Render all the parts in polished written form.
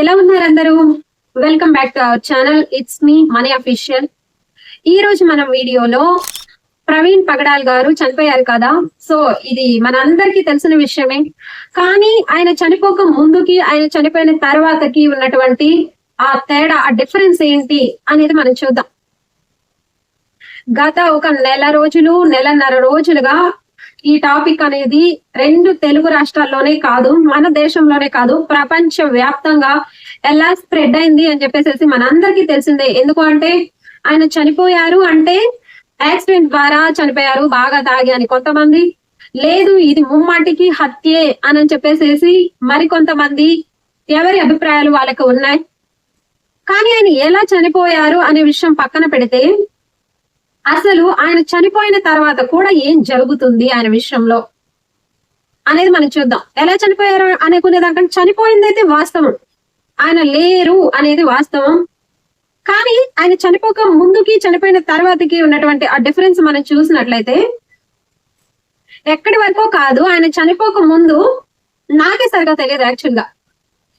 ఎలా ఉన్నారు అందరూ? Welcome back to our channel. It's me money official. ఈ రోజు మనం వీడియోలో ప్రవీణ్ పగడాల్ గారు చనిపోయారు కదా. సో ఇది మనందరికీ తెలిసిన విషయమే. కానీ ఆయన చనిపోక ముందుకి ఆయన చనిపోయిన తర్వాతకి ఉన్నటువంటి ఆ తేడా, ఆ డిఫరెన్స్ ఏంటి అనేది మనం చూద్దాం. గత ఒక నెలన్నర రోజులుగా ఈ టాపిక్ అనేది 2 తెలుగు రాష్ట్రాల్లోనే కాదు, మన దేశంలోనే కాదు, ప్రపంచ వ్యాప్తంగా ఎలా స్ప్రెడ్ అయింది అని చెప్పేసి మనందరికీ తెలిసిందే. ఎందుకు అంటే ఆయన చనిపోయారు అంటే యాక్సిడెంట్ ద్వారా చనిపోయారు, బాగా తాగి అని కొంతమంది, లేదు ఇది ముమ్మాటికి హత్యే అని చెప్పేసి మరికొంతమంది, ఎవరి అభిప్రాయాలు వాళ్ళకి ఉన్నాయి. కానీ ఆయన ఎలా చనిపోయారు అనే విషయం పక్కన పెడితే, అసలు ఆయన చనిపోయిన తర్వాత కూడా ఏం జరుగుతుంది ఆయన విషయంలో అనేది మనం చూద్దాం. ఎలా చనిపోయారు అనుకునే దానికంటే చనిపోయింది అయితే వాస్తవం, ఆయన లేరు అనేది వాస్తవం. కానీ ఆయన చనిపోక ముందుకి చనిపోయిన తర్వాతకి ఉన్నటువంటి ఆ డిఫరెన్స్ మనం చూసినట్లయితే ఎక్కడి వరకు కాదు, ఆయన చనిపోక ముందు నాకే సరిగా తెలియదు యాక్చువల్ గా.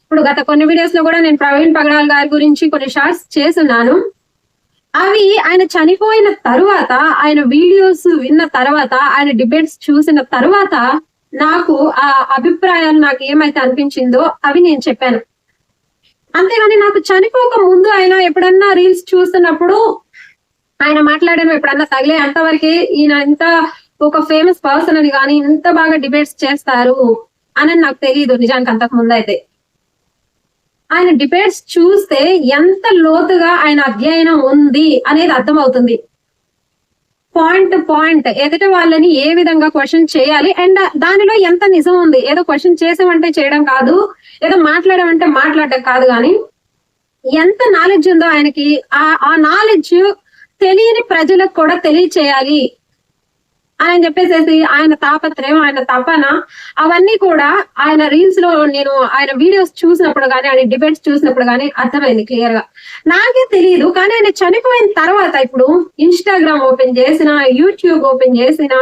ఇప్పుడు గత కొన్ని వీడియోస్ లో కూడా నేను ప్రవీణ్ పగడాల్ గారి గురించి కొన్ని షార్ట్స్ చేస్తున్నాను. అవి ఆయన చనిపోయిన తరువాత, ఆయన వీడియోస్ విన్న తర్వాత, ఆయన డిబేట్స్ చూసిన తర్వాత నాకు ఆ అభిప్రాయాలు నాకు ఏమైతే అనిపించిందో అవి నేను చెప్పాను. అంతేగాని నాకు చనిపోక ముందు ఆయన ఎప్పుడన్నా రీల్స్ చూస్తున్నప్పుడు ఆయన మాట్లాడడం ఎప్పుడన్నా తగిలే అంతవరకే ఈయన ఇంత ఒక ఫేమస్ పర్సన్ అని కానీ ఇంత బాగా డిబేట్స్ చేస్తారు అని నాకు తెలియదు నిజానికి అంతకు ముందు అయితే. ఆయన డిబేట్స్ చూస్తే ఎంత లోతుగా ఆయన అధ్యయనం ఉంది అనేది అర్థమవుతుంది. పాయింట్ ఎదుటి వాళ్ళని ఏ విధంగా క్వశ్చన్ చేయాలి అండ్ దానిలో ఎంత నిజం ఉంది. ఏదో క్వశ్చన్ చేసామంటే చేయడం కాదు, ఏదో మాట్లాడమంటే మాట్లాడడం కాదు, కానీ ఎంత నాలెడ్జ్ ఉందో ఆయనకి, ఆ నాలెడ్జ్ తెలియని ప్రజలకు కూడా తెలియచేయాలి అని చెప్పేసి ఆయన తాపత్రయం, ఆయన తపన, అవన్నీ కూడా ఆయన రీల్స్ లో నేను ఆయన వీడియోస్ చూసినప్పుడు కానీ, ఆయన డిబేట్స్ చూసినప్పుడు కానీ అర్థమైంది క్లియర్ గా. నాకే తెలియదు, కానీ ఆయన చనిపోయిన తర్వాత ఇప్పుడు ఇన్స్టాగ్రామ్ ఓపెన్ చేసిన, యూట్యూబ్ ఓపెన్ చేసిన,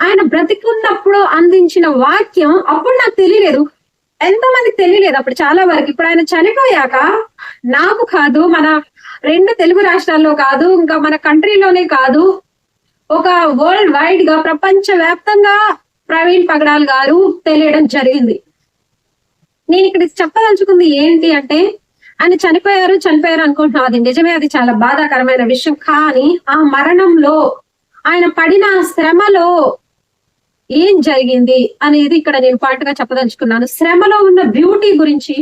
ఆయన బ్రతికున్నప్పుడు అందించిన వాక్యం అప్పుడు నాకు తెలియలేదు. ఎంతమందికి తెలియలేదు అప్పుడు చాలా వరకు. ఇప్పుడు ఆయన చనిపోయాక నాకు కాదు, మన 2 తెలుగు రాష్ట్రాల్లో కాదు, ఇంకా మన కంట్రీలోనే కాదు, ఒక వరల్డ్ వైడ్ గా ప్రపంచ వ్యాప్తంగా ప్రవీణ్ పగడాల్ గారు తెలియడం జరిగింది. నేను ఇక్కడ చెప్పదలుచుకుంది ఏంటి అంటే, ఆయన చనిపోయారు అనుకుంటున్నాం, అది నిజమే, అది చాలా బాధాకరమైన విషయం. కానీ ఆ మరణంలో ఆయన పడిన శ్రమలో ఏం జరిగింది అనేది ఇక్కడ నేను పాయింట్ గా చెప్పదలుచుకున్నాను. శ్రమలో ఉన్న బ్యూటీ గురించి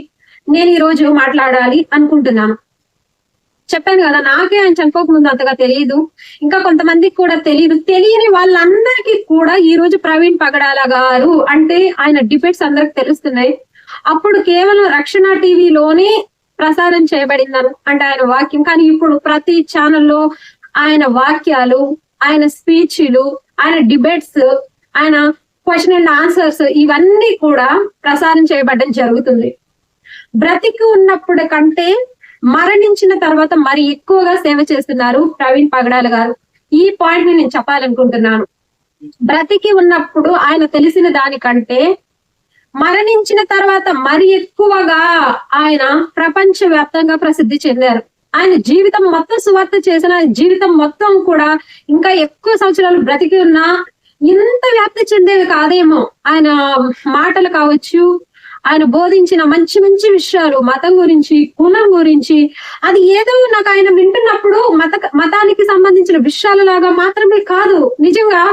నేను ఈ రోజు మాట్లాడాలి అనుకుంటున్నాను. చెప్పాను కదా, నాకే ఆయన చనిపోక ముందు అంతగా తెలియదు, ఇంకా కొంతమందికి కూడా తెలియదు. తెలియని వాళ్ళందరికీ కూడా ఈ రోజు ప్రవీణ్ పగడాల గారు అంటే ఆయన డిబేట్స్ అందరికి తెలుస్తున్నాయి. అప్పుడు కేవలం రక్షణ టీవీలోనే ప్రసారం చేయబడింది అంటే ఆయన వాక్యం. కానీ ఇప్పుడు ప్రతి ఛానల్లో ఆయన వాక్యాలు, ఆయన స్పీచ్లు, ఆయన డిబేట్స్, ఆయన క్వశ్చన్ అండ్ ఆన్సర్స్ ఇవన్నీ కూడా ప్రసారం చేయబడడం జరుగుతుంది. బ్రతికి ఉన్నప్పుడు కంటే మరణించిన తర్వాత మరి ఎక్కువగా సేవ చేస్తున్నారు ప్రవీణ్ పగడాల్ గారు. ఈ పాయింట్ ని నేను చెప్పాలనుకుంటున్నాను. బ్రతికి ఉన్నప్పుడు ఆయన తెలిసిన దానికంటే మరణించిన తర్వాత మరి ఎక్కువగా ఆయన ప్రపంచ వ్యాప్తంగా ప్రసిద్ధి చెందారు. ఆయన జీవితం మొత్తం సువార్త చేసిన, జీవితం మొత్తం కూడా ఇంకా ఎక్కువ సంవత్సరాలు బ్రతికి ఉన్నా ఇంత వ్యాప్తి చెందేవి కాదేమో. ఆయన మాటలు కావచ్చు, ఆయన బోధించిన మంచి మంచి విషయాలు, మతం గురించి, కులం గురించి, అది ఏదో నాకు ఆయన వింటున్నప్పుడు మతానికి సంబంధించిన విషయాల లాగా మాత్రమే కాదు, నిజంగా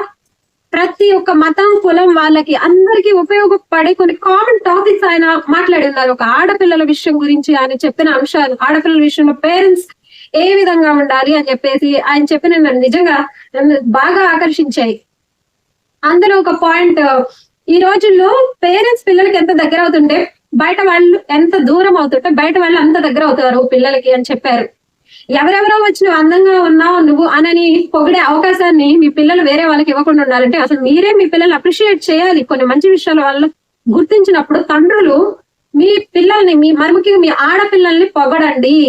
ప్రతి ఒక్క మతం, కులం వాళ్ళకి అందరికీ ఉపయోగపడే కొన్ని కామన్ టాపిక్స్ ఆయన మాట్లాడి ఉన్నారు. ఒక ఆడపిల్లల విషయం గురించి ఆయన చెప్పిన అంశాలు, ఆడపిల్లల విషయంలో పేరెంట్స్ ఏ విధంగా ఉండాలి అని చెప్పేసి ఆయన చెప్పిన నిజంగా నన్ను బాగా ఆకర్షించాయి. అందులో ఒక పాయింట్, ఈ రోజుల్లో పేరెంట్స్ పిల్లలకి ఎంత దగ్గర అవుతుంటే బయట వాళ్ళు ఎంత దూరం అవుతుంటే బయట వాళ్ళు అంత దగ్గర అవుతారు పిల్లలకి అని చెప్పారు. ఎవరెవరో వచ్చి నువ్వు అందంగా ఉన్నావు నువ్వు అనని పొగిడే అవకాశాన్ని మీ పిల్లలు వేరే వాళ్ళకి ఇవ్వకుండా ఉండాలంటే అసలు మీరే మీ పిల్లల్ని అప్రిషియేట్ చేయాలి. కొన్ని మంచి విషయాలు వాళ్ళు గుర్తించినప్పుడు తండ్రులు మీ పిల్లల్ని, మరి ముఖ్యంగా మీ ఆడపిల్లల్ని పొగడండి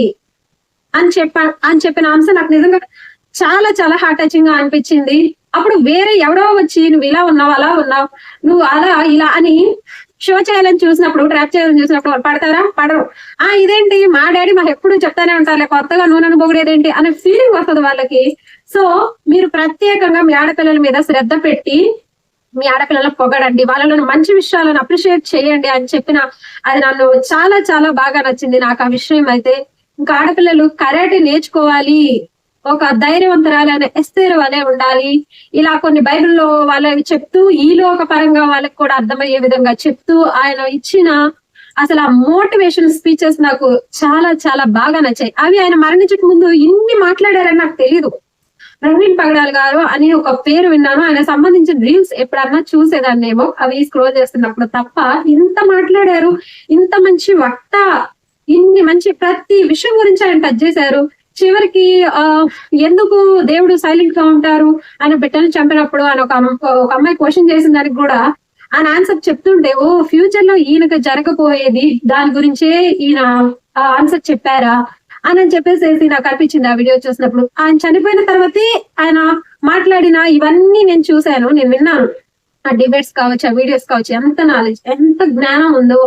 అని చెప్పిన అంశం నాకు నిజంగా చాలా చాలా హార్ట్ టచింగ్ గా అనిపించింది. అప్పుడు వేరే ఎవరో వచ్చి నువ్వు ఇలా ఉన్నావు, అలా ఉన్నావు, నువ్వు అలా ఇలా అని షో చేయాలని చూసినప్పుడు, ట్రాప్ చేయాలని చూసినప్పుడు వాళ్ళు పడతారా? పడరు. ఇదేంటి మా డాడీ మాకు ఎప్పుడు చెప్తానే ఉంటారులే, కొత్తగా నూనెను పొగిడేదేంటి అనే ఫీలింగ్ వస్తుంది వాళ్ళకి. సో మీరు ప్రత్యేకంగా మీ ఆడపిల్లల మీద శ్రద్ధ పెట్టి మీ ఆడపిల్లలను పొగడండి, వాళ్ళలో మంచి విషయాలను అప్రిషియేట్ చేయండి అని చెప్పిన అది నన్ను చాలా చాలా బాగా నచ్చింది నాకు ఆ విషయం అయితే. ఇంకా ఆడపిల్లలు కరాటే నేర్చుకోవాలి, ఒక ధైర్యవంతురాలైన ఎస్తేరు వలె ఉండాలి, ఇలా కొన్ని బైబిల్లో వాళ్ళవి చెప్తూ ఈ లోక పరంగా వాళ్ళకి కూడా అర్థమయ్యే విధంగా చెప్తూ ఆయన ఇచ్చిన అసలు ఆ మోటివేషన్ స్పీచెస్ నాకు చాలా చాలా బాగా నచ్చాయి. అవి ఆయన మరణించక ముందు ఇన్ని మాట్లాడారని నాకు తెలియదు. ప్రవీణ్ పగడాల్ గారు అని ఒక పేరు విన్నాను, ఆయన సంబంధించిన రీల్స్ ఎప్పుడన్నా చూసేదాన్నేమో అవి స్క్రోల్ చేస్తున్నప్పుడు తప్ప. ఇంత మాట్లాడారు, ఇంత మంచి వక్త, ఇన్ని మంచి ప్రతి విషయం గురించి ఆయన టచ్ చేశారు. చివరికి ఎందుకు దేవుడు సైలెంట్ గా ఉంటారు, ఆయన బిడ్డను చంపినప్పుడు ఆయన ఒక అమ్మాయి క్వశ్చన్ చేసిన దానికి కూడా ఆయన ఆన్సర్ చెప్తుంటే, ఓ ఫ్యూచర్ లో ఈయనకు జరగబోయేది దాని గురించే ఈయన ఆన్సర్ చెప్పారా అని చెప్పేసి నాకు అనిపించింది ఆ వీడియో చూసినప్పుడు. ఆయన చనిపోయిన తర్వాతే ఆయన మాట్లాడిన ఇవన్నీ నేను చూశాను, నేను విన్నాను. ఆ డిబేట్స్ కావచ్చు, ఆ వీడియోస్ కావచ్చు, ఎంత నాలెడ్జ్, ఎంత జ్ఞానం ఉందో.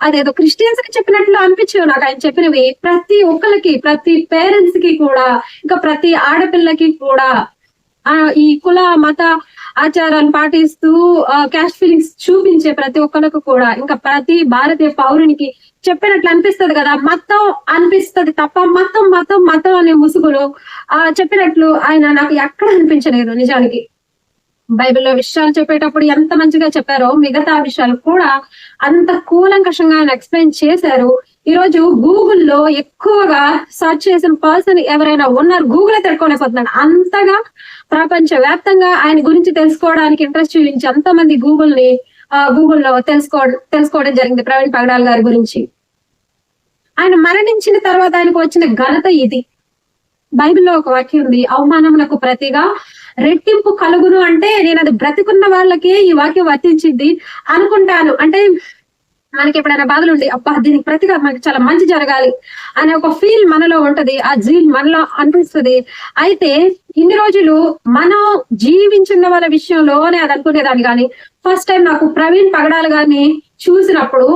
అదేదో క్రిస్టియన్స్ కి చెప్పినట్లు అనిపించవు నాకు ఆయన చెప్పినవి. ప్రతి ఒక్కరికి, ప్రతి పేరెంట్స్ కి కూడా, ఇంకా ప్రతి ఆడపిల్లకి కూడా ఈ కుల మత ఆచారాన్ని పాటిస్తూ క్యాస్ట్ ఫీలింగ్స్ చూపించే ప్రతి ఒక్కరికి కూడా, ఇంకా ప్రతి భారతీయ పౌరునికి చెప్పినట్లు అనిపిస్తది కదా. మతం అనిపిస్తది తప్ప మతం మతం మతం అనే ముసుగులు చెప్పినట్లు ఆయన నాకు ఎక్కడ అనిపించలేదు నిజానికి. బైబిల్లో విషయాలు చెప్పేటప్పుడు ఎంత మంచిగా చెప్పారో మిగతా విషయాలు కూడా అంత కూలంకషంగా ఆయన ఎక్స్ప్లెయిన్ చేశారు. ఈ రోజు గూగుల్లో ఎక్కువగా సర్చ్ చేసిన పర్సన్ ఎవరైనా ఉన్నారు, గూగుల్ తిట్టుకోలేకపోతున్నాడు. అంతగా ప్రపంచ వ్యాప్తంగా ఆయన గురించి తెలుసుకోవడానికి ఇంట్రెస్ట్ చూపించి అంతమంది గూగుల్లో తెలుసుకోవడం జరిగింది ప్రవీణ్ పగడాల్ గారి గురించి. ఆయన మరణించిన తర్వాత ఆయనకు వచ్చిన ఘనత ఇది. బైబిల్లో ఒక వాక్యం ఉంది, అవమానమునకు ప్రతిగా రెట్టింపు కలుగును అంటే, నేను అది బ్రతికున్న వాళ్ళకే ఈ వాక్యం వర్తించింది అనుకుంటాను. అంటే మనకి ఎప్పుడైనా బాధలు ఉండి, అబ్బా దీనికి ప్రతిగా మనకి చాలా మంచి జరగాలి అనే ఒక ఫీల్ మనలో ఉంటది, ఆ జీల్ మనలో అనిపిస్తుంది. అయితే ఇన్ని రోజులు మనం జీవించిన వాళ్ళ విషయంలోనే అది అనుకునేదాన్ని, కానీ ఫస్ట్ టైం నాకు ప్రవీణ్ పగడాల్ గారిని చూసినప్పుడు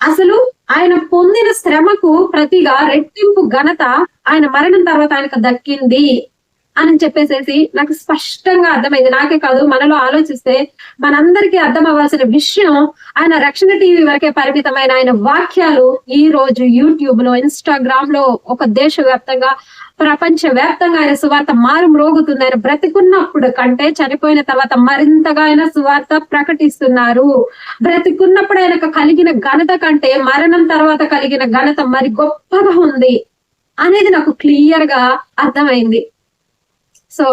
అసలు ఆయన పొందిన శ్రమకు ప్రతిగా రెట్టింపు ఘనత ఆయన మరణం తర్వాత ఆయనకు దక్కింది అని చెప్పేసేసి నాకు స్పష్టంగా అర్థమైంది. నాకే కాదు, మనలో ఆలోచిస్తే మనందరికీ అర్థం అవ్వాల్సిన విషయం, ఆయన రక్షణ టీవీ వరకే పరిమితమైన ఆయన వాక్యాలు ఈ రోజు యూట్యూబ్ లో, ఇన్స్టాగ్రామ్ లో, ఒక దేశవ్యాప్తంగా, ప్రపంచ వ్యాప్తంగా ఆయన సువార్త మారు మ్రోగుతుంది. ఆయన బ్రతికున్నప్పుడు కంటే చనిపోయిన తర్వాత మరింతగా ఆయన సువార్త ప్రకటిస్తున్నారు. బ్రతికున్నప్పుడు ఆయనకు కలిగిన ఘనత కంటే మరణం తర్వాత కలిగిన ఘనత మరి గొప్పగా ఉంది అనేది నాకు క్లియర్ గా అర్థమైంది. సో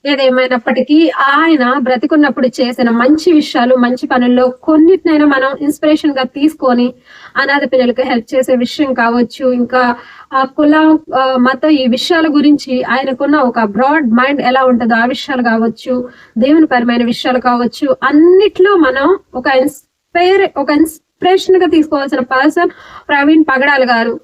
ఏదేమైనప్పటికీ ఆయన బ్రతికున్నప్పుడు చేసిన మంచి విషయాలు, మంచి పనుల్లో కొన్నిటినైనా మనం ఇన్స్పిరేషన్ గా తీసుకొని అనాథ పిల్లలకు హెల్ప్ చేసే విషయం కావచ్చు, ఇంకా కుల మత ఈ విషయాల గురించి ఆయనకున్న ఒక బ్రాడ్ మైండ్ ఎలా ఉంటుందో ఆ విషయాలు కావచ్చు, దేవుని పరమైన విషయాలు కావచ్చు, అన్నిట్లో మనం ఒక ఇన్స్పిరేషన్ గా తీసుకోవాల్సిన పర్సన్ ప్రవీణ్ పగడాల్ గారు.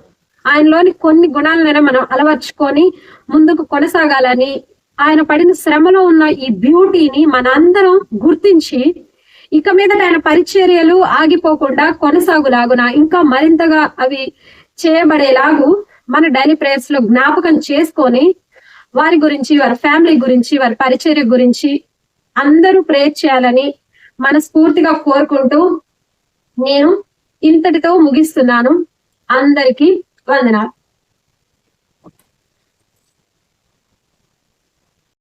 ఆయనలోని కొన్ని గుణాలనైనా మనం అలవర్చుకొని ముందుకు కొనసాగాలని, ఆయన పడిన శ్రమలో ఉన్న ఈ బ్యూటీని మనందరం గుర్తించి ఇక మీద ఆయన పరిచర్యలు ఆగిపోకుండా కొనసాగులాగున, ఇంకా మరింతగా అవి చేయబడేలాగు మన డైలీ ప్రేయర్స్ లో జ్ఞాపకం చేసుకొని వారి గురించి, వారి ఫ్యామిలీ గురించి, వారి పరిచర్య గురించి అందరూ ప్రేయర్ చేయాలని మనస్ఫూర్తిగా కోరుకుంటూ నేను ఇంతటితో ముగిస్తున్నాను. అందరికీ వందనాలు.